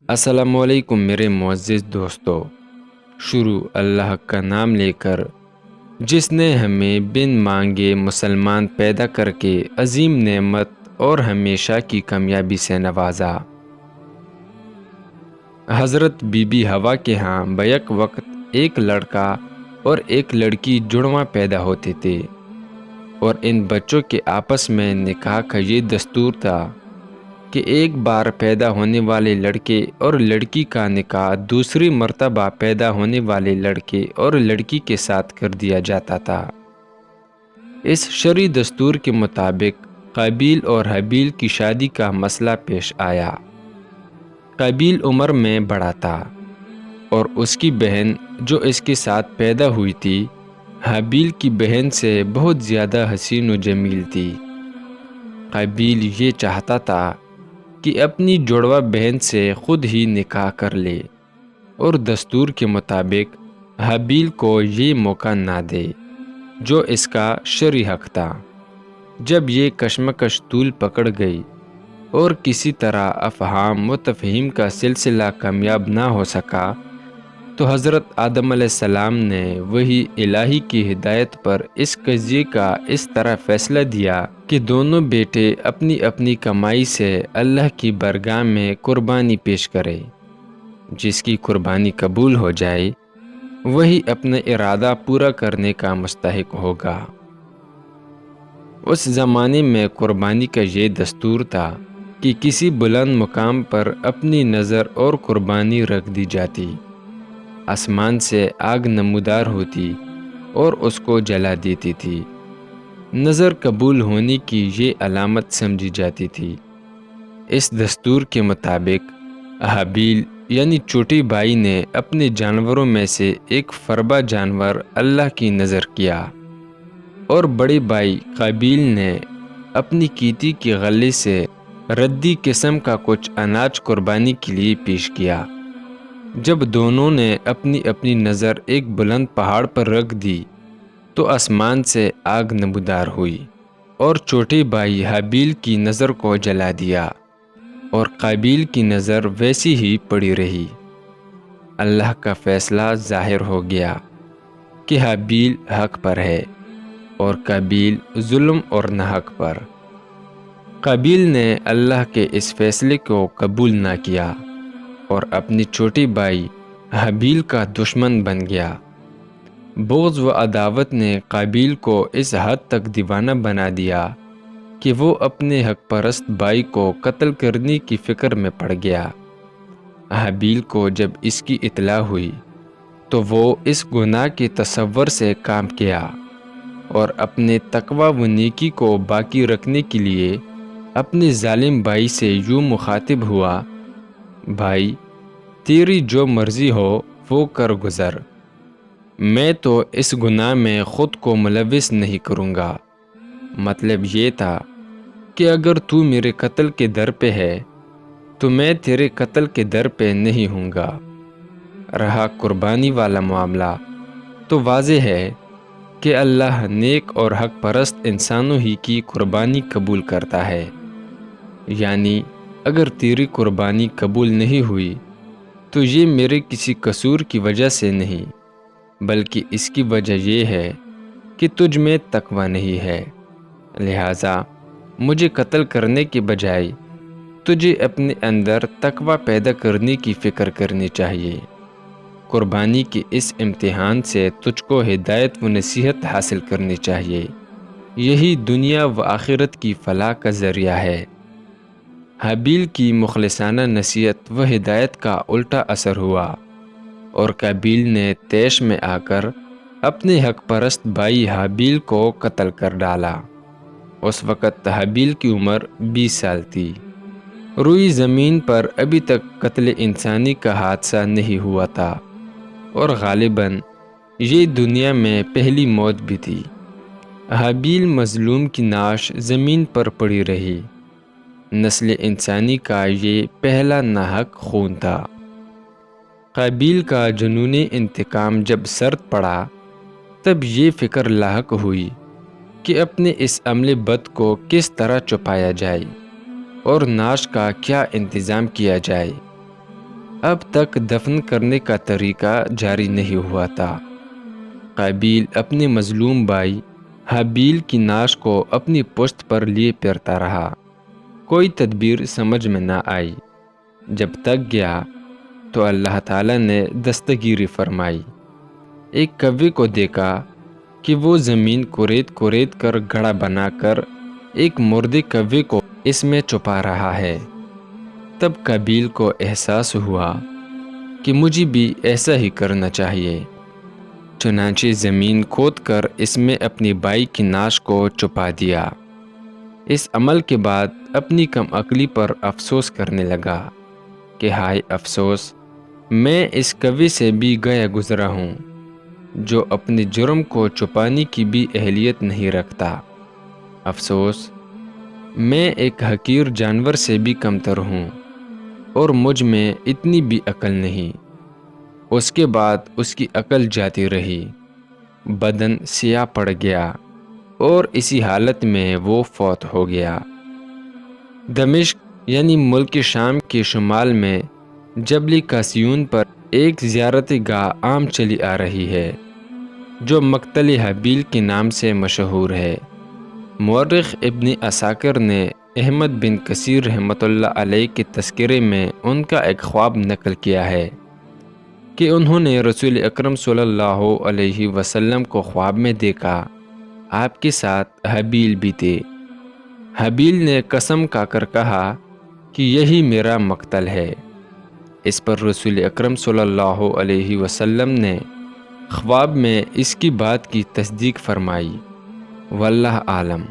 السلام علیکم میرے معزز دوستو۔ شروع اللہ کا نام لے کر، جس نے ہمیں بن مانگے مسلمان پیدا کر کے عظیم نعمت اور ہمیشہ کی کامیابی سے نوازا۔ حضرت بی بی حوا کے ہاں بیک وقت ایک لڑکا اور ایک لڑکی جڑواں پیدا ہوتے تھے، اور ان بچوں کے آپس میں نکاح کا یہ دستور تھا کہ ایک بار پیدا ہونے والے لڑکے اور لڑکی کا نکاح دوسری مرتبہ پیدا ہونے والے لڑکے اور لڑکی کے ساتھ کر دیا جاتا تھا۔ اس شرعی دستور کے مطابق قابیل اور حابیل کی شادی کا مسئلہ پیش آیا۔ قابیل عمر میں بڑا تھا اور اس کی بہن جو اس کے ساتھ پیدا ہوئی تھی حابیل کی بہن سے بہت زیادہ حسین و جمیل تھی۔ قابیل یہ چاہتا تھا کہ اپنی جڑواں بہن سے خود ہی نکاح کر لے اور دستور کے مطابق حابیل کو یہ موقع نہ دے جو اس کا شرعی حق تھا۔ جب یہ کشمکش طول پکڑ گئی اور کسی طرح افہام و تفہیم کا سلسلہ کامیاب نہ ہو سکا تو حضرت آدم علیہ السلام نے وہی الہی کی ہدایت پر اس قضیے کا اس طرح فیصلہ دیا کہ دونوں بیٹے اپنی اپنی کمائی سے اللہ کی بارگاہ میں قربانی پیش کرے۔ جس کی قربانی قبول ہو جائے وہی اپنا ارادہ پورا کرنے کا مستحق ہوگا۔ اس زمانے میں قربانی کا یہ دستور تھا کہ کسی بلند مقام پر اپنی نظر اور قربانی رکھ دی جاتی، آسمان سے آگ نمودار ہوتی اور اس کو جلا دیتی تھی۔ نظر قبول ہونے کی یہ علامت سمجھی جاتی تھی۔ اس دستور کے مطابق حابیل یعنی چھوٹے بھائی نے اپنے جانوروں میں سے ایک فربا جانور اللہ کی نظر کیا، اور بڑے بھائی قابیل نے اپنی کیتی کے غلے سے ردی قسم کا کچھ اناج قربانی کے لیے پیش کیا۔ جب دونوں نے اپنی اپنی نظر ایک بلند پہاڑ پر رکھ دی تو آسمان سے آگ نمودار ہوئی اور چھوٹے بھائی حابیل کی نظر کو جلا دیا، اور قابیل کی نظر ویسی ہی پڑی رہی۔ اللہ کا فیصلہ ظاہر ہو گیا کہ حابیل حق پر ہے اور قابیل ظلم اور ناحق پر۔ قابیل نے اللہ کے اس فیصلے کو قبول نہ کیا اور اپنی چھوٹے بھائی حابیل کا دشمن بن گیا۔ بغض و عداوت نے قابیل کو اس حد تک دیوانہ بنا دیا کہ وہ اپنے حق پرست بھائی کو قتل کرنے کی فکر میں پڑ گیا۔ حابیل کو جب اس کی اطلاع ہوئی تو وہ اس گناہ کے تصور سے کام کیا اور اپنے تقوی و نیکی کو باقی رکھنے کے لیے اپنے ظالم بھائی سے یوں مخاطب ہوا: بھائی، تیری جو مرضی ہو وہ کر گزر، میں تو اس گناہ میں خود کو ملوث نہیں کروں گا۔ مطلب یہ تھا کہ اگر تو میرے قتل کے در پہ ہے تو میں تیرے قتل کے در پہ نہیں ہوں گا۔ رہا قربانی والا معاملہ تو واضح ہے کہ اللہ نیک اور حق پرست انسانوں ہی کی قربانی قبول کرتا ہے۔ یعنی اگر تیری قربانی قبول نہیں ہوئی تو یہ میرے کسی قصور کی وجہ سے نہیں، بلکہ اس کی وجہ یہ ہے کہ تجھ میں تقوی نہیں ہے، لہٰذا مجھے قتل کرنے کے بجائے تجھے اپنے اندر تقوی پیدا کرنے کی فکر کرنی چاہیے۔ قربانی کے اس امتحان سے تجھ کو ہدایت و نصیحت حاصل کرنی چاہیے، یہی دنیا و آخرت کی فلاح کا ذریعہ ہے۔ حابیل کی مخلصانہ نصیحت و ہدایت کا الٹا اثر ہوا اور قابیل نے طیش میں آ کر اپنے حق پرست بھائی حابیل کو قتل کر ڈالا۔ اس وقت حابیل کی عمر 20 سال تھی۔ روئی زمین پر ابھی تک قتل انسانی کا حادثہ نہیں ہوا تھا، اور غالباً یہ دنیا میں پہلی موت بھی تھی۔ حابیل مظلوم کی نعش زمین پر پڑی رہی۔ نسل انسانی کا یہ پہلا ناحق خون تھا۔ قابیل کا جنون انتقام جب سرد پڑا تب یہ فکر لاحق ہوئی کہ اپنے اس عمل بد کو کس طرح چھپایا جائے اور نعش کا کیا انتظام کیا جائے۔ اب تک دفن کرنے کا طریقہ جاری نہیں ہوا تھا۔ قابیل اپنے مظلوم بھائی حابیل کی ناش کو اپنی پشت پر لیے پھرتا رہا۔ کوئی تدبیر سمجھ میں نہ آئی۔ جب تک گیا تو اللہ تعالیٰ نے دستگیری فرمائی۔ ایک کوے کو دیکھا کہ وہ زمین کورید کر گڑھا بنا کر ایک مردے کوے کو اس میں چھپا رہا ہے۔ تب قابیل کو احساس ہوا کہ مجھے بھی ایسا ہی کرنا چاہیے۔ چنانچہ زمین کھود کر اس میں اپنی بھائی کی ناش کو چھپا دیا۔ اس عمل کے بعد اپنی کم عقلی پر افسوس کرنے لگا کہ ہائے افسوس، میں اس کوے سے بھی گیا گزرا ہوں جو اپنے جرم کو چھپانے کی بھی اہلیت نہیں رکھتا۔ افسوس، میں ایک حقیر جانور سے بھی کمتر ہوں اور مجھ میں اتنی بھی عقل نہیں۔ اس کے بعد اس کی عقل جاتی رہی، بدن سیاہ پڑ گیا اور اسی حالت میں وہ فوت ہو گیا۔ دمشق یعنی ملک شام کے شمال میں جبل قاسیون پر ایک زیارت گاہ عام چلی آ رہی ہے جو مقتل حابیل کے نام سے مشہور ہے۔ مورخ ابن عساکر نے احمد بن کثیر رحمۃ اللہ علیہ کے تذکرے میں ان کا ایک خواب نقل کیا ہے کہ انہوں نے رسول اکرم صلی اللہ علیہ وسلم کو خواب میں دیکھا۔ آپ کے ساتھ حابیل بھی تھے۔ حابیل نے قسم کھا کر کہا کہ یہی میرا مقتل ہے۔ اس پر رسول اکرم صلی اللہ علیہ وسلم نے خواب میں اس کی بات کی تصدیق فرمائی۔ واللہ عالم۔